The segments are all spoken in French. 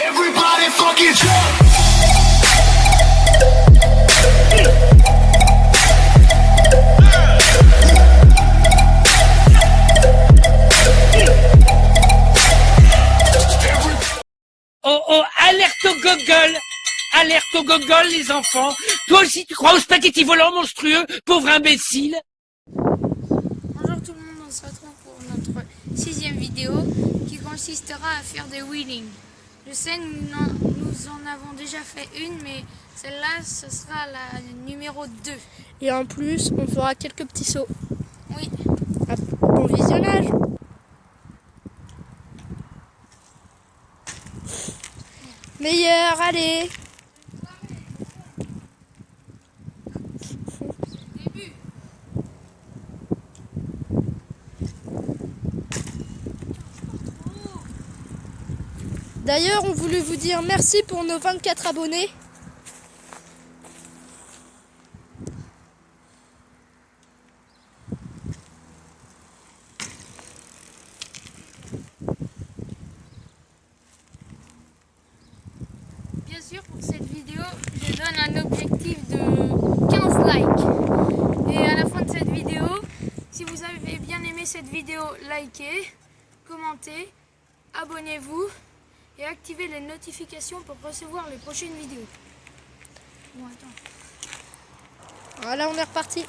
Everybody fucking jump. Oh oh, alerte au gogol! Alerte au gogol, les enfants! Toi aussi, tu crois au spaghetti volant monstrueux, pauvre imbécile! Bonjour tout le monde, on se retrouve pour notre 6e vidéo qui consistera à faire des wheelings. Je sais, nous en avons déjà fait une, mais celle-là, ce sera la numéro 2. Et en plus, on fera quelques petits sauts. Oui. Bon visionnage. Meilleur, allez. Début. D'ailleurs, on voulait vous dire merci pour nos 24 abonnés. Bien sûr, pour cette vidéo, je donne un objectif de 15 likes. Et à la fin de cette vidéo, si vous avez bien aimé cette vidéo, likez, commentez, abonnez-vous et activez les notifications pour recevoir les prochaines vidéos. Bon, attends. Voilà, on est reparti.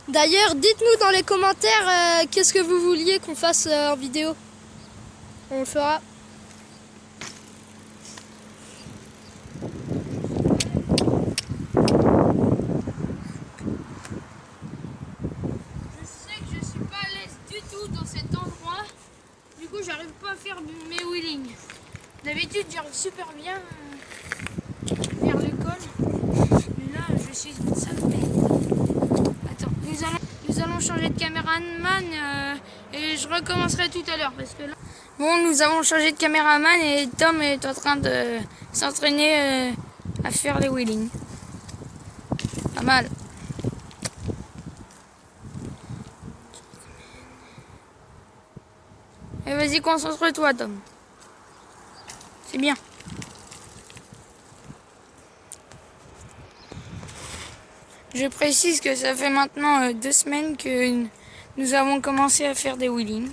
D'ailleurs, dites-nous dans les commentaires qu'est-ce que vous vouliez qu'on fasse en vidéo. On le fera. Je sais que je suis pas à l'aise du tout dans cet endroit. Du coup, j'arrive pas à faire mes wheelings. D'habitude, j'arrive super bien vers l'école. Mais là, je suis une sale merde. Attends, nous allons changer de caméraman et je recommencerai tout à l'heure parce que là... Bon, nous avons changé de caméraman et Tom est en train de s'entraîner à faire les wheelings. Pas mal. Et vas-y, concentre-toi, Tom. C'est bien. Je précise que ça fait maintenant 2 semaines que nous avons commencé à faire des wheelings.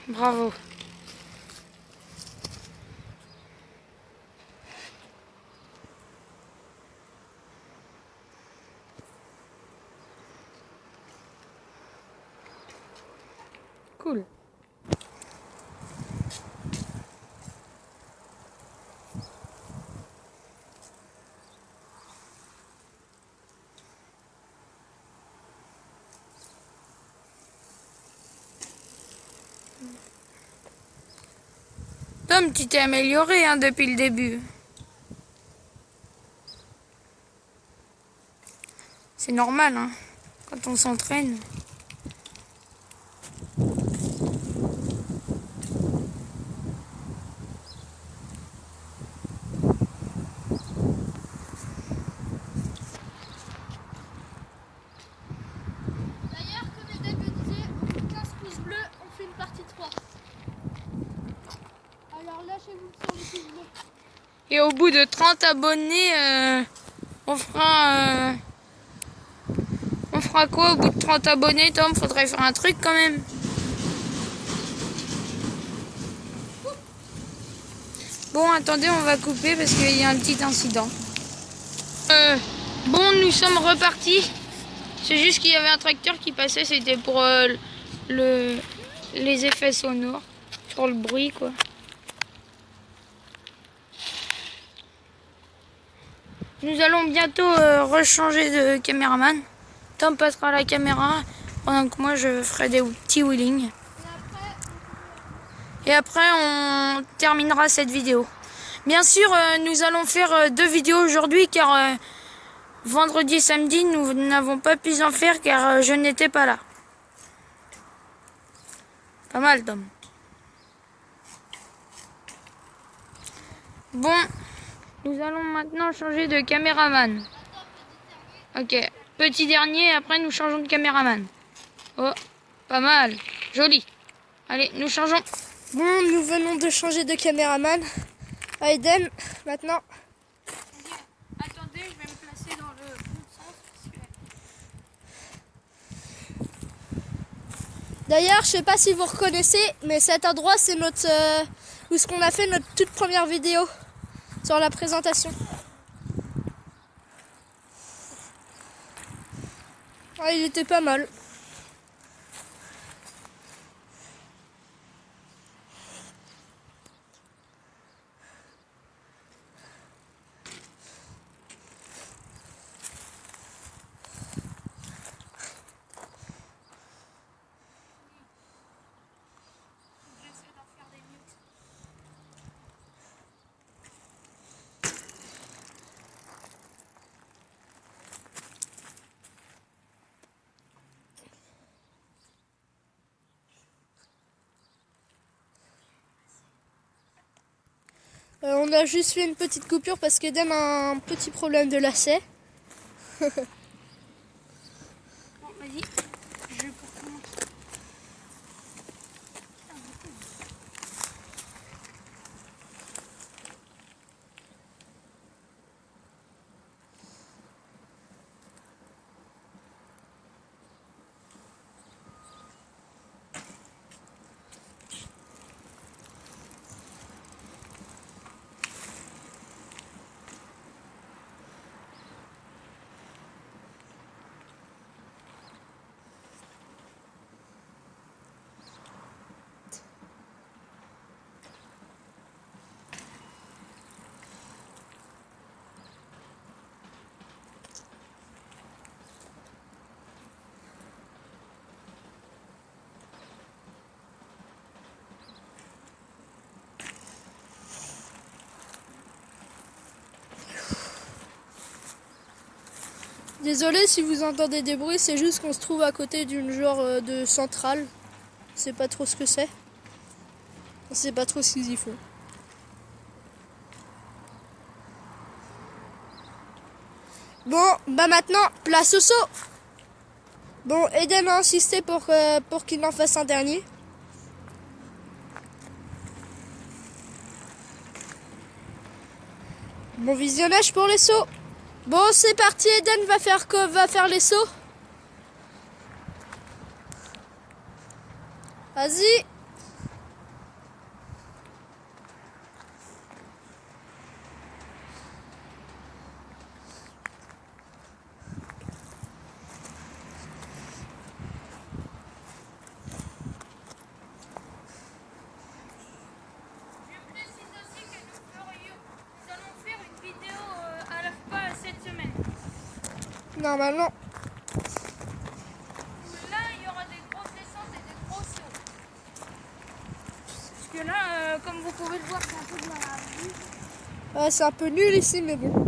Bravo. Cool. Tom, tu t'es amélioré depuis le début. C'est normal, quand on s'entraîne. D'ailleurs, comme le début disait, on fait 15 pouces bleus, on fait une partie 3. Alors lâchez-vous sur les pouces bleus. Et au bout de 30 abonnés, on fera quoi au bout de 30 abonnés, Tom? Faudrait faire un truc quand même. Bon, attendez, on va couper parce qu'il y a un petit incident. Bon, nous sommes repartis. C'est juste qu'il y avait un tracteur qui passait, c'était pour les effets sonores, sur le bruit, quoi. Nous allons bientôt rechanger de caméraman. Tom passera à la caméra pendant que moi je ferai des petits wheelings. Et après on terminera cette vidéo. Bien sûr, nous allons faire 2 vidéos aujourd'hui car vendredi et samedi nous n'avons pas pu en faire car je n'étais pas là. Pas mal, Tom. Bon, nous allons maintenant changer de caméraman. Ok, petit dernier, après nous changeons de caméraman. Oh, pas mal, joli. Allez, nous changeons. Bon, nous venons de changer de caméraman. Aiden, maintenant. Attendez, je vais me placer dans le bon sens. D'ailleurs, je sais pas si vous reconnaissez, mais cet endroit, c'est notre où est-ce qu'on a fait notre toute première vidéo sur la présentation. Ah, il était pas mal. On a juste fait une petite coupure parce qu'Eden a un petit problème de lacet. Bon, vas-y. Je commence. Désolé si vous entendez des bruits, c'est juste qu'on se trouve à côté d'une genre de centrale. Je sais pas trop ce que c'est. On sait pas trop ce qu'ils y font. Bon, bah maintenant, place au saut. Bon, Eden a insisté pour qu'il en fasse un dernier. Bon visionnage pour les sauts. Bon, c'est parti, Eden va faire les sauts. Vas-y. Normalement. Là, il y aura des grosses descentes et des gros sauts. Parce que là, comme vous pouvez le voir, c'est un peu de la vue. Ouais, c'est un peu nul ici, mais bon.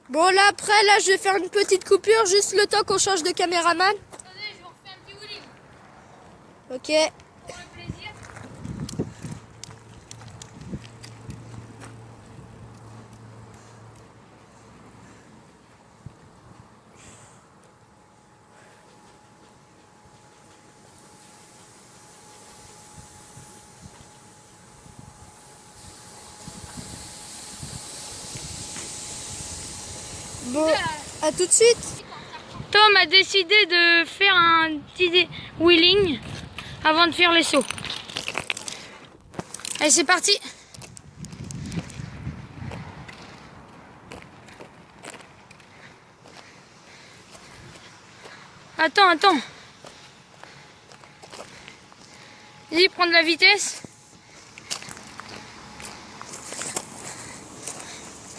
Bon, là, après, là, je vais faire une petite coupure, juste le temps qu'on change de caméraman. Attendez, je vous refais un petit wheeling. Ok. Pour le plaisir. Bon, à tout de suite. Tom a décidé de faire un petit wheeling avant de faire les sauts. Allez, c'est parti. Attends. Vas-y, prends de la vitesse.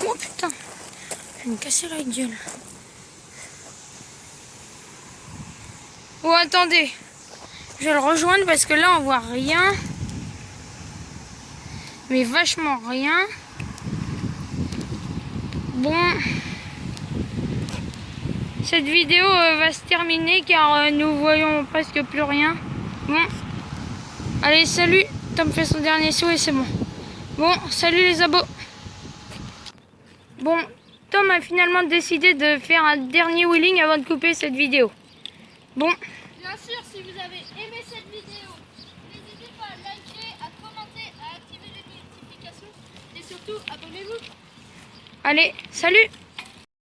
Oh putain, je vais me casser la gueule. Oh attendez, je vais le rejoindre parce que là on voit rien. Mais vachement rien. Bon, cette vidéo va se terminer car nous voyons presque plus rien. Bon, allez salut, Tom fait son dernier saut et c'est bon. Bon, salut les abos. Bon, Tom a finalement décidé de faire un dernier wheeling avant de couper cette vidéo. Bon. Bien sûr, si vous avez aimé cette vidéo, n'hésitez pas à liker, à commenter, à activer les notifications et surtout abonnez-vous. Allez, salut!